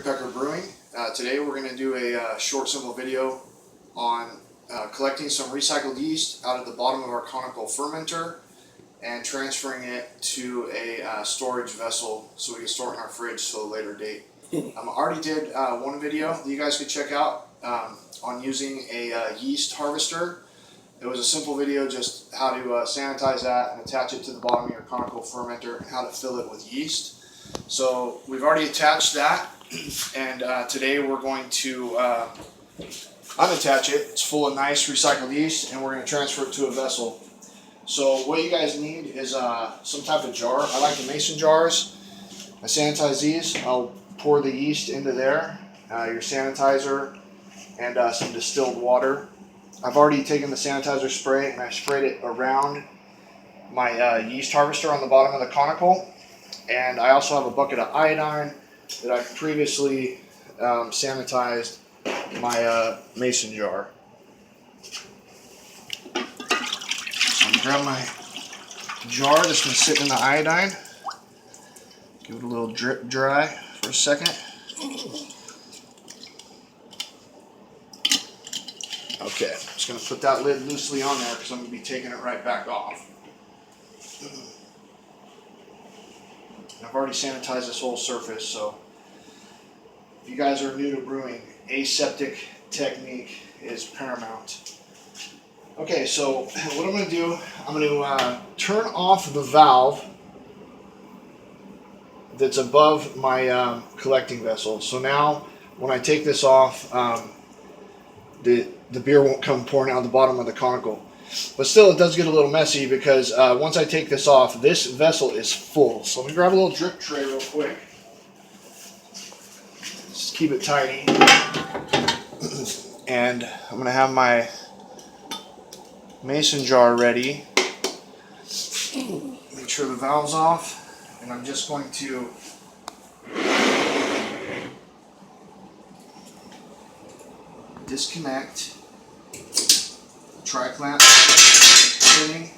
Brewing. Today we're going to do a short, simple video on collecting some recycled yeast out of the bottom of our conical fermenter and transferring it to a storage vessel so we can store it in our fridge till a later date. I already did one video that you guys could check out on using a yeast harvester. It was a simple video, just how to sanitize that and attach it to the bottom of your conical fermenter and how to fill it with yeast. So we've already attached that, and today we're going to unattach it. It's full of nice recycled yeast, and we're going to transfer it to a vessel. So what you guys need is some type of jar. I like the mason jars. I sanitize these. I'll pour the yeast into there, your sanitizer, and some distilled water. I've already taken the sanitizer spray and I sprayed it around my yeast harvester on the bottom of the conical. And I also have a bucket of iodine that I previously sanitized my mason jar. So I'm gonna grab my jar that's been sitting in the iodine. Give it a little drip dry for a second. Okay, I'm just going to put that lid loosely on there because I'm going to be taking it right back off. I've already sanitized this whole surface, so if you guys are new to brewing, aseptic technique is paramount. Okay, so what I'm going to do, I'm going to turn off the valve that's above my collecting vessel. So now when I take this off, the beer won't come pouring out the bottom of the conical. But still, it does get a little messy because once I take this off, this vessel is full. So let me grab a little drip tray real quick. Just keep it tidy. And I'm going to have my mason jar ready. Make sure the valve's off. And I'm just going to disconnect the tri-clamp fitting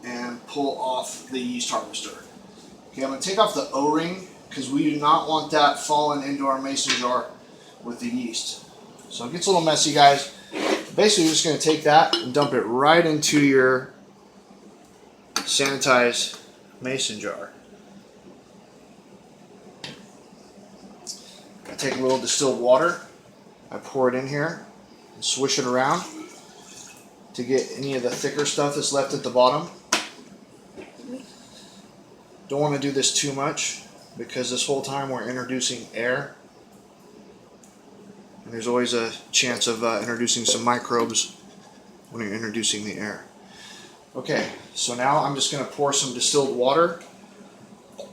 and pull off the yeast harvester. Okay, I'm going to take off the O-ring because we do not want that falling into our mason jar with the yeast. So it gets a little messy, guys. Basically, you're just going to take that and dump it right into your sanitized mason jar. I take a little distilled water. I pour it in here and swish it around to get any of the thicker stuff that's left at the bottom. Don't want to do this too much because this whole time we're introducing air. And there's always a chance of introducing some microbes when you're introducing the air. Okay, so now I'm just going to pour some distilled water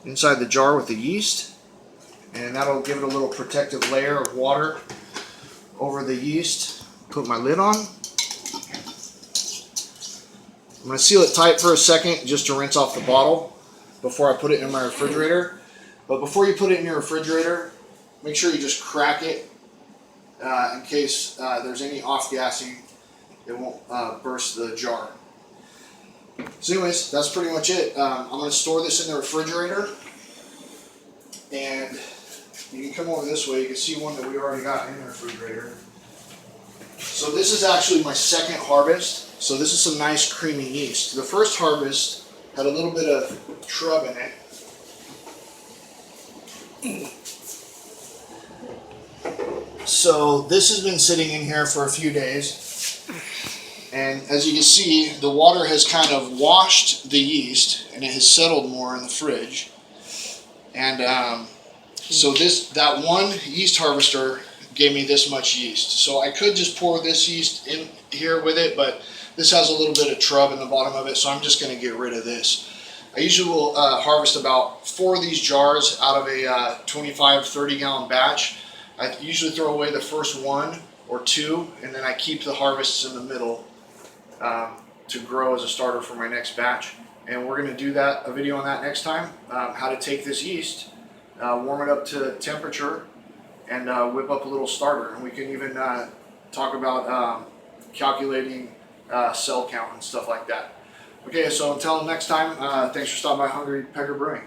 inside the jar with the yeast. And that'll give it a little protective layer of water over the yeast. Put my lid on. I'm going to seal it tight for a second just to rinse off the bottle before I put it in my refrigerator. But before you put it in your refrigerator, make sure you just crack it in case there's any off-gassing. It won't burst the jar. So anyways, that's pretty much it. I'm going to store this in the refrigerator. And you can come over this way. You can see one that we already got in the refrigerator. So this is actually my second harvest. So this is some nice creamy yeast. The first harvest had a little bit of shrub in it. So this has been sitting in here for a few days. And as you can see, the water has kind of washed the yeast and it has settled more in the fridge. And so that one yeast harvester gave me this much yeast. So I could just pour this yeast in here with it, but this has a little bit of trub in the bottom of it, so I'm just going to get rid of this. I usually will harvest about 4 of these jars out of a 25-30 gallon batch. I usually throw away the first 1 or 2, and then I keep the harvests in the middle to grow as a starter for my next batch. And we're going to do a video on that next time, how to take this yeast, warm it up to temperature, and whip up a little starter. And we can even talk about calculating cell count and stuff like that. Okay, so until next time, thanks for stopping by Hungry Pecker Brewing.